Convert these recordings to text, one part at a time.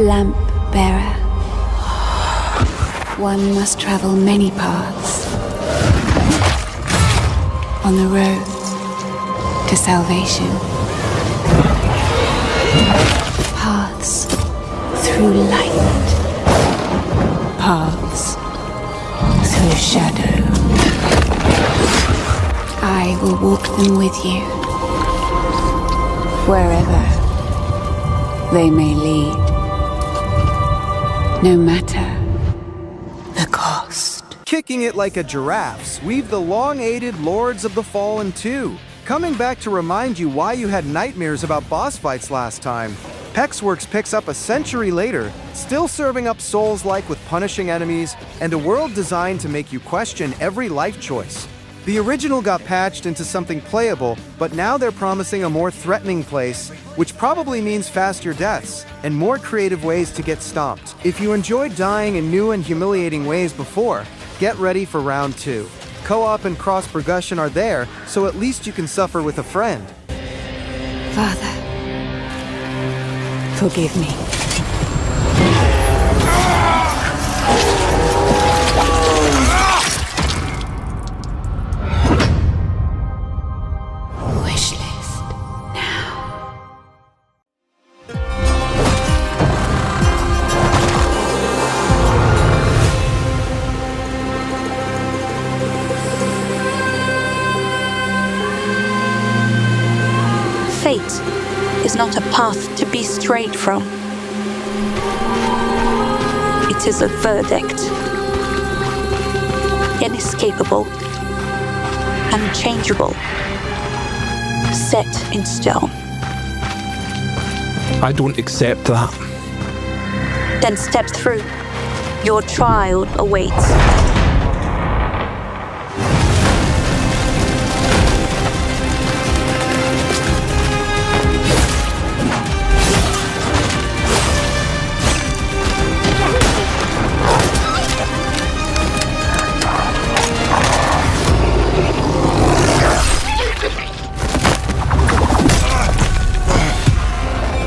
Lamp bearer. One must travel many paths on the road to salvation. Paths through light. Paths through shadow. I will walk them with you, wherever they may lead, no matter the cost. Kicking it like a giraffe's, we've the long-awaited Lords of the Fallen 2, coming back to remind you why you had nightmares about boss fights last time. Hexworks picks up a century later, still serving up Souls-like with punishing enemies, and a world designed to make you question every life choice. The original got patched into something playable, but now they're promising a more threatening place, which probably means faster deaths, and more creative ways to get stomped. If you enjoyed dying in new and humiliating ways before, get ready for round 2. Co-op and cross-progression are there, so at least you can suffer with a friend. Father, forgive me. Wishlist now. Fate is not a path to be strayed from. It is a verdict. Inescapable. Unchangeable. Set in stone. I don't accept that. Then step through. Your trial awaits.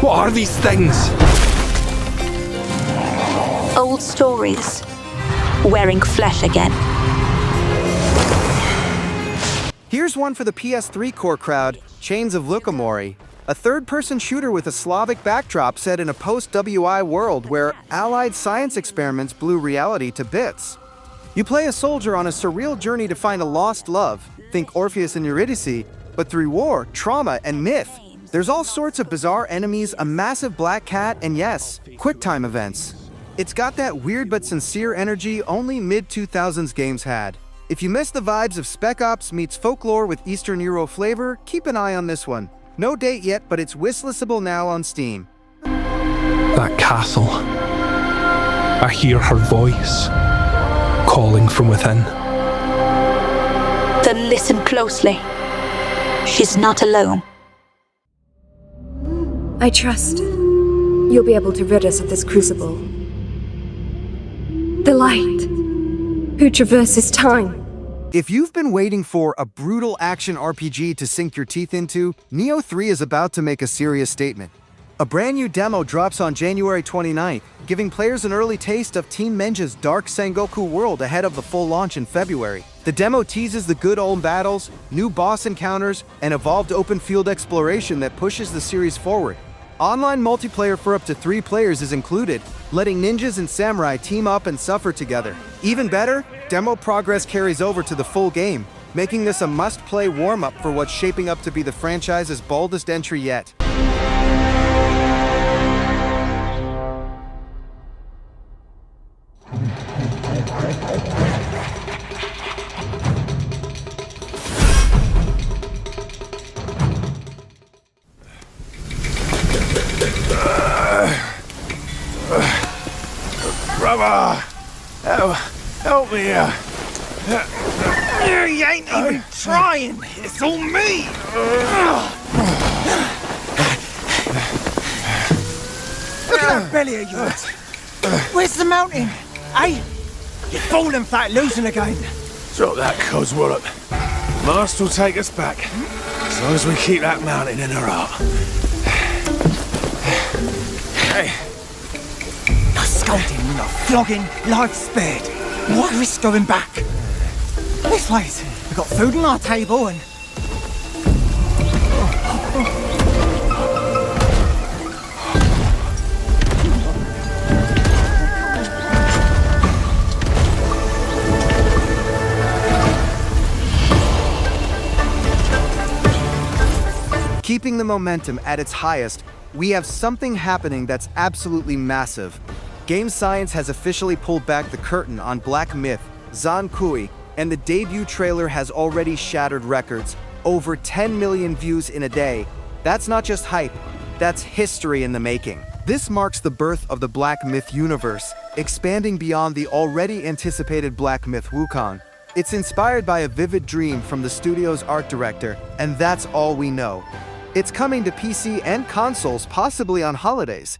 What are these things? Old stories, wearing flesh again. Here's one for the PS3 core crowd, Chains of Lukomorye, a third-person shooter with a Slavic backdrop set in a post-WI world where allied science experiments blew reality to bits. You play a soldier on a surreal journey to find a lost love, think Orpheus and Eurydice, but through war, trauma, and myth, there's all sorts of bizarre enemies, a massive black cat, and yes, QuickTime events. It's got that weird but sincere energy only mid-2000s games had. If you miss the vibes of Spec Ops meets folklore with Eastern Euro flavor, keep an eye on this one. No date yet, but it's wishlistable now on Steam. That castle. I hear her voice, calling from within. Then listen closely. She's not alone. I trust you'll be able to rid us of this crucible. The light, who traverses time. If you've been waiting for a brutal action RPG to sink your teeth into, Nioh 3 is about to make a serious statement. A brand new demo drops on January 29th, giving players an early taste of Team Menja's dark Sengoku world ahead of the full launch in February. The demo teases the good old battles, new boss encounters, and evolved open field exploration that pushes the series forward. Online multiplayer for up to 3 players is included, letting ninjas and samurai team up and suffer together. Even better, demo progress carries over to the full game, making this a must-play warm-up for what's shaping up to be the franchise's boldest entry yet. Brother! Help me here! You ain't even trying! It's all me! Look at that belly of yours! Where's the mountain? Hey? You're falling fat, losing again! Drop that coswallop. Master will take us back, as long as we keep that mountain in her heart. Hey, Scolding, not flogging, life spared. Why risk going back? This place, we've got food on our table and... Keeping the momentum at its highest, we have something happening that's absolutely massive. Game Science has officially pulled back the curtain on Black Myth, Zhong Kui, and the debut trailer has already shattered records. Over 10 million views in a day. That's not just hype, that's history in the making. This marks the birth of the Black Myth universe, expanding beyond the already anticipated Black Myth Wukong. It's inspired by a vivid dream from the studio's art director, and that's all we know. It's coming to PC and consoles, possibly on holidays.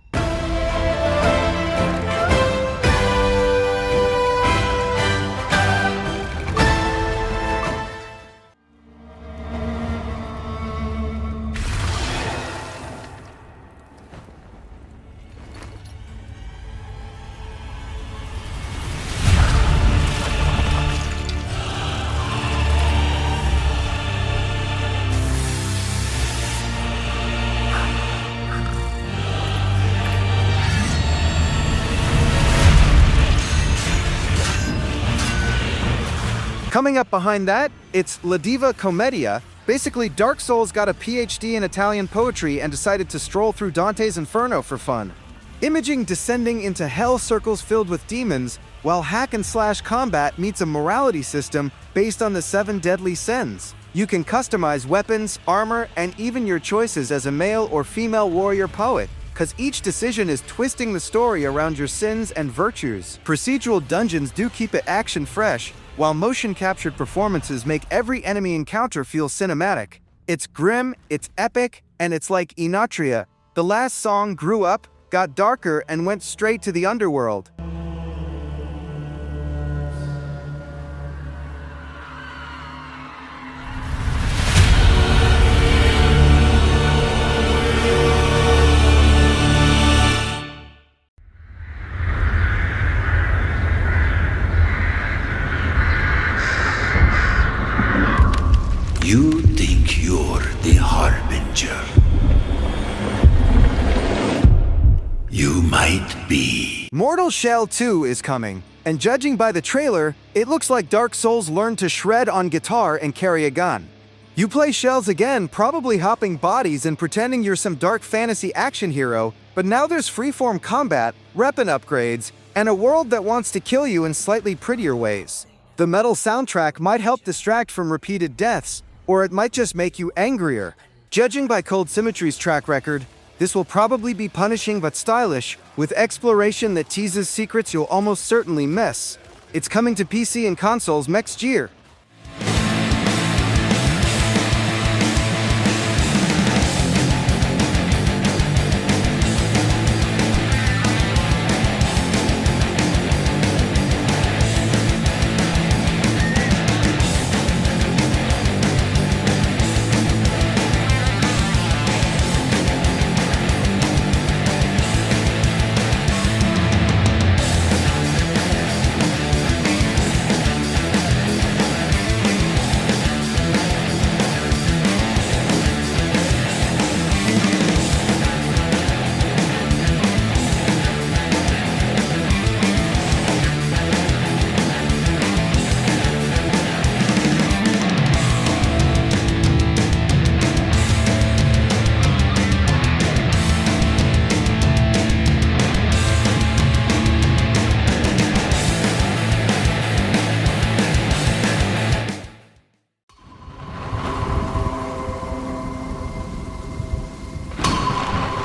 Coming up behind that, it's Divina Commedia. Basically, Dark Souls got a PhD in Italian poetry and decided to stroll through Dante's Inferno for fun. Imaging descending into hell circles filled with demons, while hack-and-slash combat meets a morality system based on the 7 deadly sins. You can customize weapons, armor, and even your choices as a male or female warrior poet, cause each decision is twisting the story around your sins and virtues. Procedural dungeons do keep it action fresh, while motion-captured performances make every enemy encounter feel cinematic. It's grim, it's epic, and it's like Inatria. The last song grew up, got darker, and went straight to the underworld. You think you're the Harbinger. You might be. Mortal Shell 2 is coming, and judging by the trailer, it looks like Dark Souls learned to shred on guitar and carry a gun. You play Shells again, probably hopping bodies and pretending you're some dark fantasy action hero, but now there's freeform combat, weapon upgrades, and a world that wants to kill you in slightly prettier ways. The metal soundtrack might help distract from repeated deaths, or it might just make you angrier. Judging by Cold Symmetry's track record, this will probably be punishing but stylish, with exploration that teases secrets you'll almost certainly miss. It's coming to PC and consoles next year.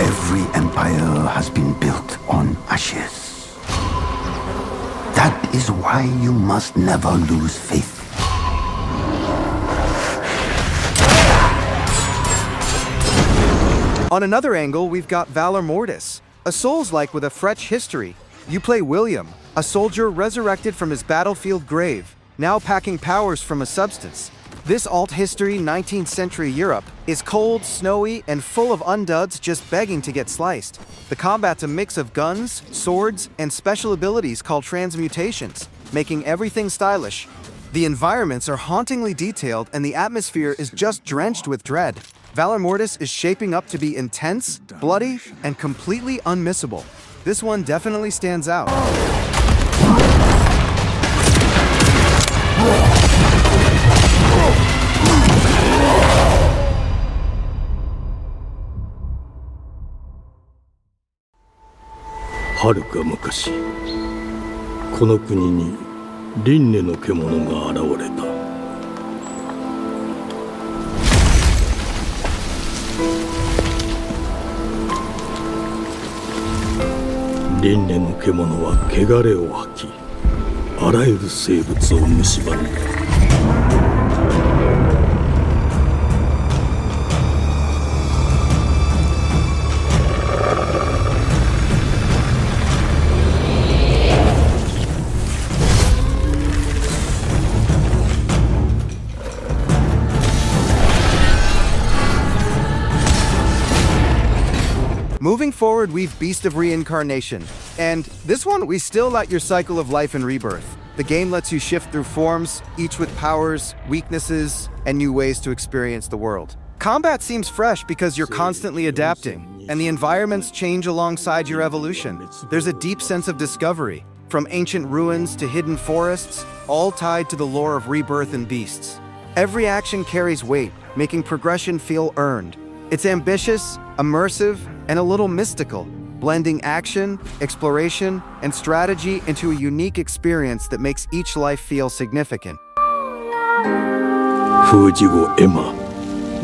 Every empire has been built on ashes. That is why you must never lose faith. On another angle, we've got Valor Mortis, a Souls-like with a fresh history. You play William, a soldier resurrected from his battlefield grave, now packing powers from a substance. This alt-history 19th century Europe is cold, snowy, and full of unduds just begging to get sliced. The combat's a mix of guns, swords, and special abilities called transmutations, making everything stylish. The environments are hauntingly detailed and the atmosphere is just drenched with dread. Valor Mortis is shaping up to be intense, bloody, and completely unmissable. This one definitely stands out.遥か昔、この国に輪廻の獣が現れた。輪廻の獣は汚れを吐き、あらゆる生物を蝕んだ。Moving forward, we've Beast of Reincarnation. And this one, we still let your cycle of life and rebirth. The game lets you shift through forms, each with powers, weaknesses, and new ways to experience the world. Combat seems fresh because you're constantly adapting, and the environments change alongside your evolution. There's a deep sense of discovery, from ancient ruins to hidden forests, all tied to the lore of rebirth and beasts. Every action carries weight, making progression feel earned. It's ambitious, immersive, and a little mystical, blending action, exploration, and strategy into a unique experience that makes each life feel significant. 風之後エマ、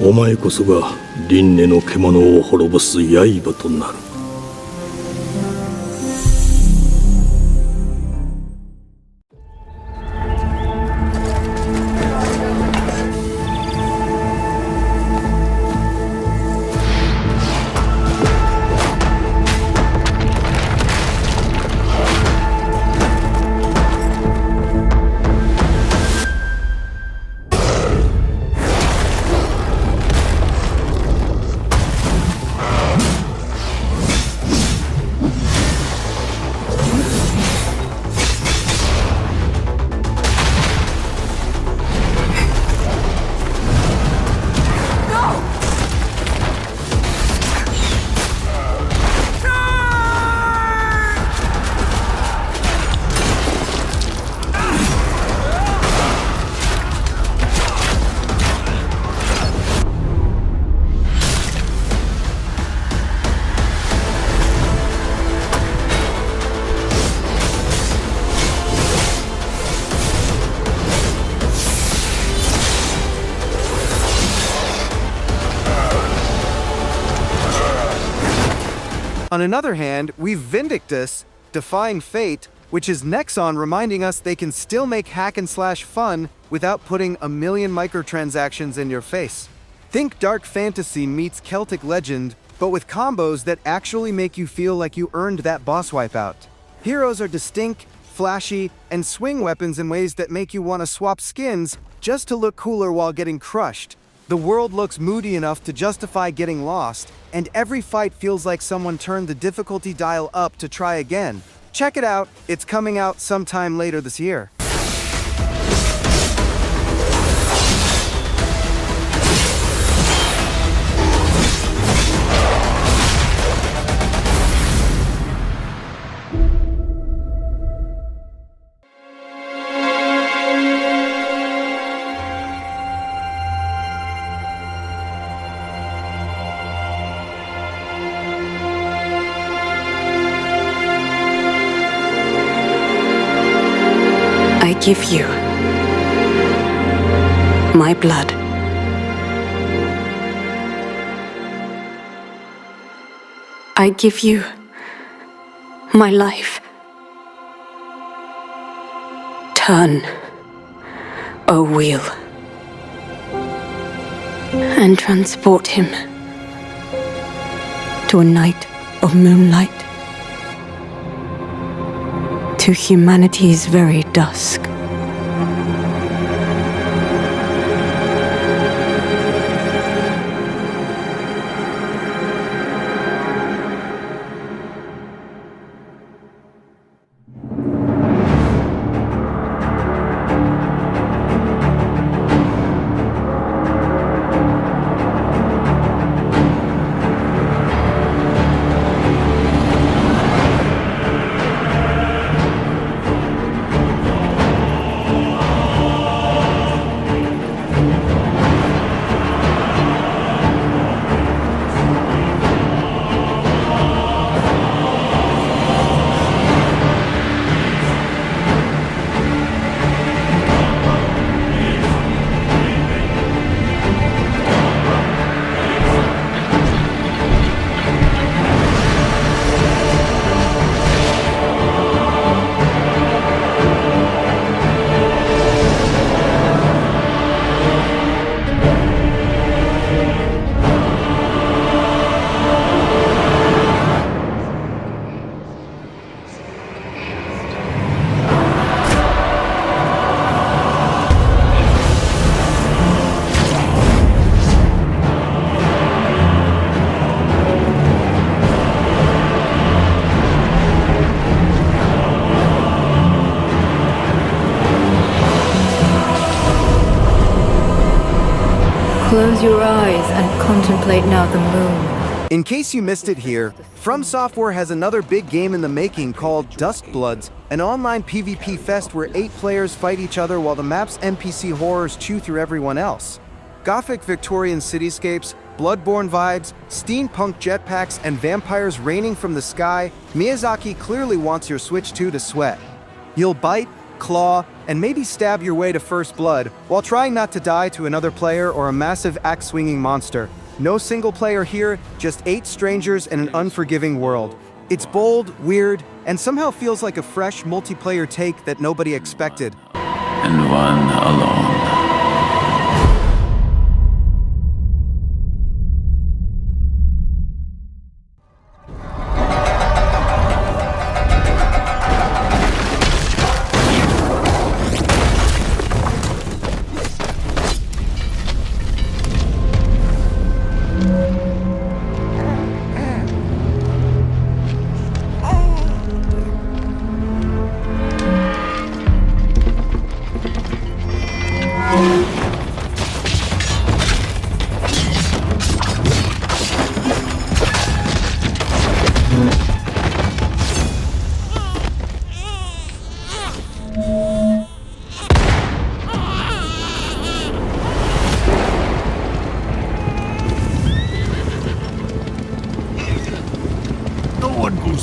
お前こそが輪廻の獣を滅ぼす刃となる。On another hand, we've Vindictus, Defying Fate, which is Nexon reminding us they can still make hack and slash fun without putting a million microtransactions in your face. Think dark fantasy meets Celtic legend, but with combos that actually make you feel like you earned that boss wipeout. Heroes are distinct, flashy, and swing weapons in ways that make you want to swap skins just to look cooler while getting crushed. The world looks moody enough to justify getting lost, and every fight feels like someone turned the difficulty dial up to try again. Check it out, it's coming out sometime later this year. I give you my blood. I give you my life. Turn, O wheel, and transport him to a night of moonlight, to humanity's very dusk. your eyes and contemplate now the moon. In case you missed it here, From Software has another big game in the making called Duskbloods, an online PvP fest where 8 players fight each other while the map's NPC horrors chew through everyone else. Gothic Victorian cityscapes, Bloodborne vibes, steampunk jetpacks, and vampires raining from the sky, Miyazaki clearly wants your Switch 2 to sweat. You'll bite, claw, and maybe stab your way to first blood while trying not to die to another player or a massive axe-swinging monster. No single player here, just 8 strangers in an unforgiving world. It's bold, weird, and somehow feels like a fresh multiplayer take that nobody expected. And one alone.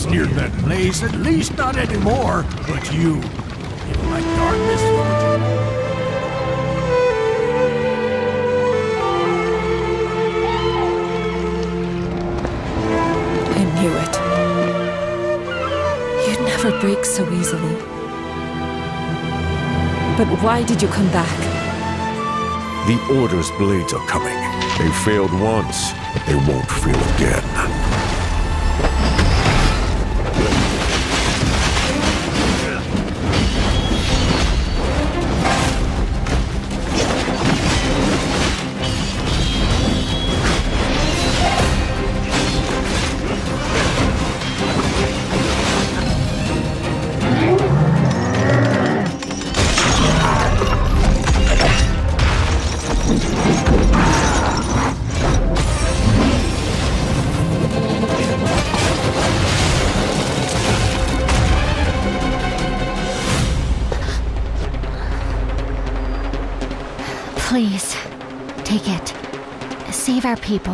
Near that place, at least not anymore. But you, if my darkness I knew it. You'd never break so easily. But why did you come back? The Order's blades are coming. They failed once, but they won't fail again. Please, take it. Save our people.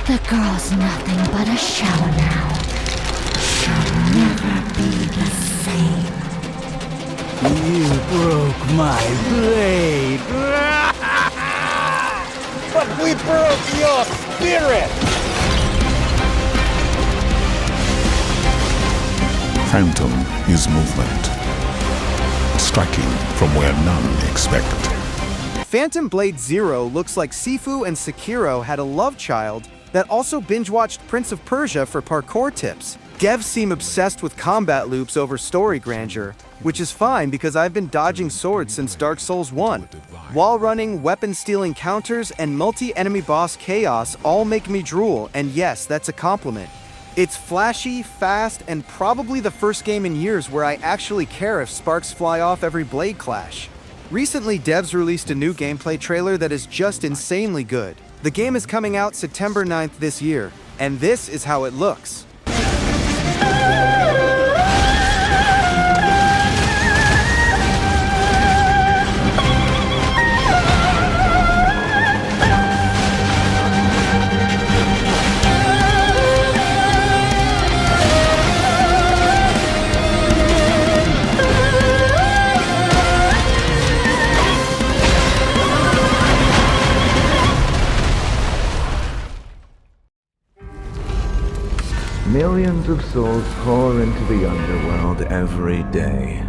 The girl's nothing but a shell now. She'll never be the same. You broke my blade. But we broke your spirit! Phantom is movement. Striking from where none expect. Phantom Blade Zero looks like Sifu and Sekiro had a love child that also binge-watched Prince of Persia for parkour tips. Devs seem obsessed with combat loops over story grandeur, which is fine because I've been dodging swords since Dark Souls 1. Wall running, weapon-stealing counters, and multi-enemy boss chaos all make me drool, and yes, that's a compliment. It's flashy, fast, and probably the first game in years where I actually care if sparks fly off every blade clash. Recently, devs released a new gameplay trailer that is just insanely good. The game is coming out September 9th this year, and this is how it looks. Millions of souls pour into the underworld every day.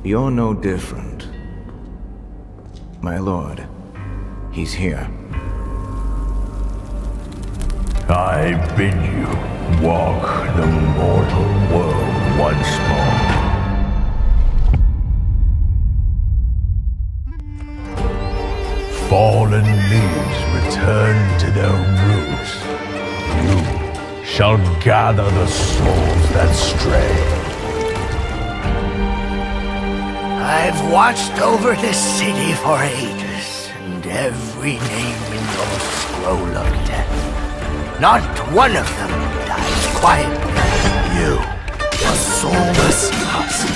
You're no different. My lord, he's here. I bid you walk the mortal world once more. Fallen leaves return to their roots. You shall gather the souls that stray. I've watched over this city for ages. every name in your scroll of death. Not one of them dies quietly. You, a soulless husk.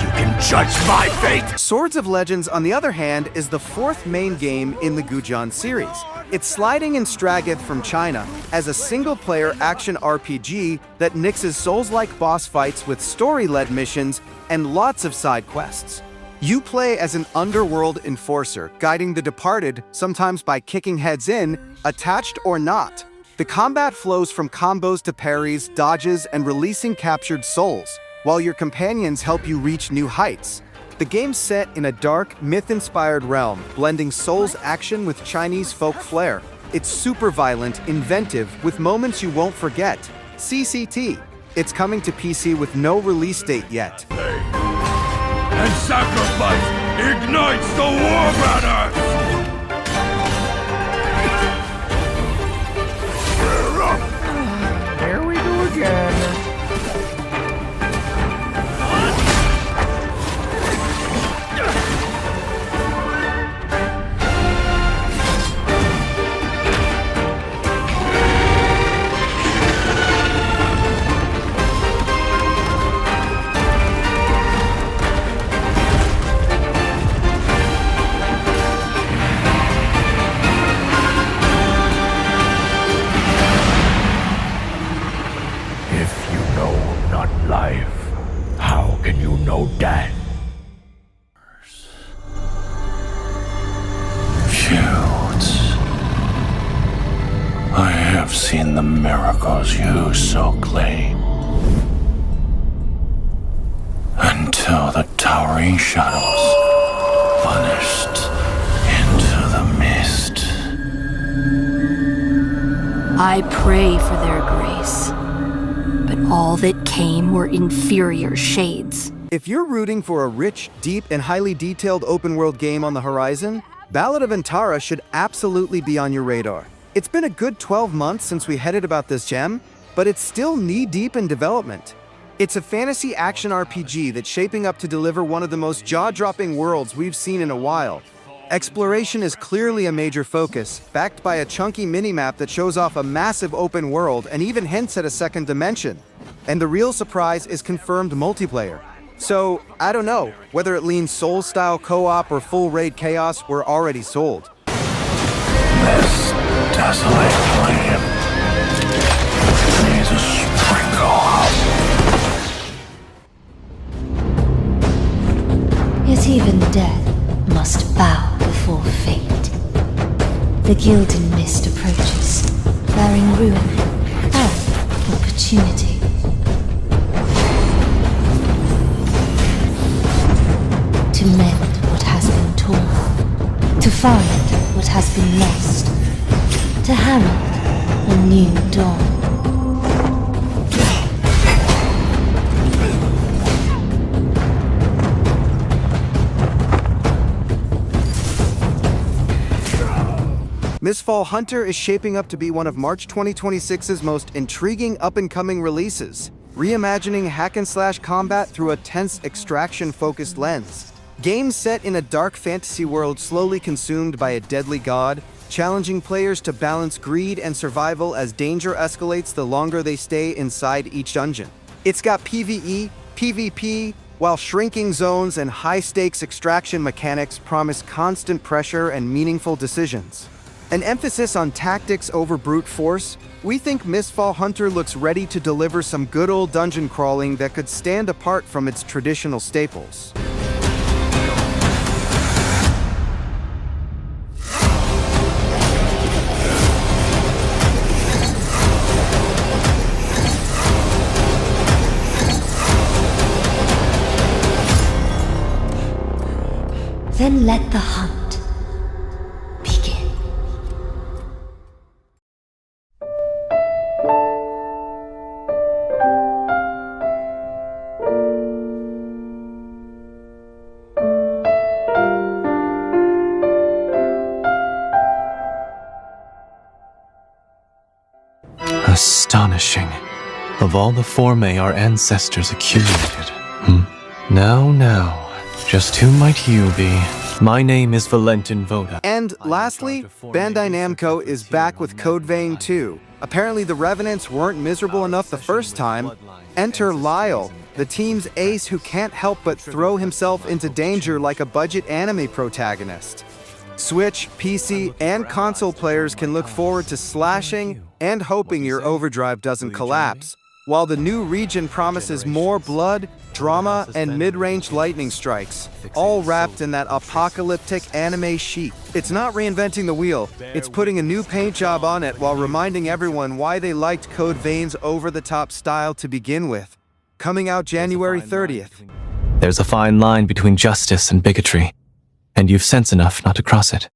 You can judge my fate! Swords of Legends, on the other hand, is the fourth main game in the Gujan series. It's sliding in Stragoth from China as a single-player action RPG that mixes Souls-like boss fights with story-led missions and lots of side quests. You play as an underworld enforcer, guiding the departed, sometimes by kicking heads in, attached or not. The combat flows from combos to parries, dodges, and releasing captured souls, while your companions help you reach new heights. The game's set in a dark, myth-inspired realm, blending Souls action with Chinese folk flair. It's super violent, inventive, with moments you won't forget. CCT. It's coming to PC with no release date yet. And sacrifice ignites the war banners! Here we go again. Death. Shoots. I have seen the miracles you so claim. Until the towering shadows vanished into the mist. I pray for their grace, but all that came were inferior shades. If you're rooting for a rich, deep, and highly detailed open-world game on the horizon, Ballad of Antara should absolutely be on your radar. It's been a good 12 months since we headed about this gem, but it's still knee-deep in development. It's a fantasy action RPG that's shaping up to deliver one of the most jaw-dropping worlds we've seen in a while. Exploration is clearly a major focus, backed by a chunky minimap that shows off a massive open world and even hints at a second dimension. And the real surprise is confirmed multiplayer. So, I don't know, whether it leans Souls-style co-op or full raid chaos, we're already sold. This desolate land needs a sprinkle of... Yet even death must bow before fate. The gilded mist approaches, bearing ruin and opportunity. To mend what has been torn, to find what has been lost, to herald a new dawn. Mistfall Hunter is shaping up to be one of March 2026's most intriguing up-and-coming releases, reimagining hack-and-slash combat through a tense extraction-focused lens. Games set in a dark fantasy world slowly consumed by a deadly god, challenging players to balance greed and survival as danger escalates the longer they stay inside each dungeon. It's got PvE, PvP, while shrinking zones and high-stakes extraction mechanics promise constant pressure and meaningful decisions. An emphasis on tactics over brute force, we think Mistfall Hunter looks ready to deliver some good old dungeon crawling that could stand apart from its traditional staples. Then let the hunt begin. Astonishing. Of all the formae our ancestors accumulated. Now, just who might you be? My name is Valentin Voda. And lastly, Bandai Namco is back with Code Vein 2. Apparently the Revenants weren't miserable enough the first time. Enter Lyle, the team's ace who can't help but throw himself into danger like a budget anime protagonist. Switch, PC, and console players can look forward to slashing and hoping your overdrive doesn't collapse, while the new region promises more blood, drama, and mid-range lightning strikes, all wrapped in that apocalyptic anime chic. It's not reinventing the wheel, it's putting a new paint job on it while reminding everyone why they liked Code Vein's over-the-top style to begin with. Coming out January 30th. There's a fine line between justice and bigotry, and you've sense enough not to cross it.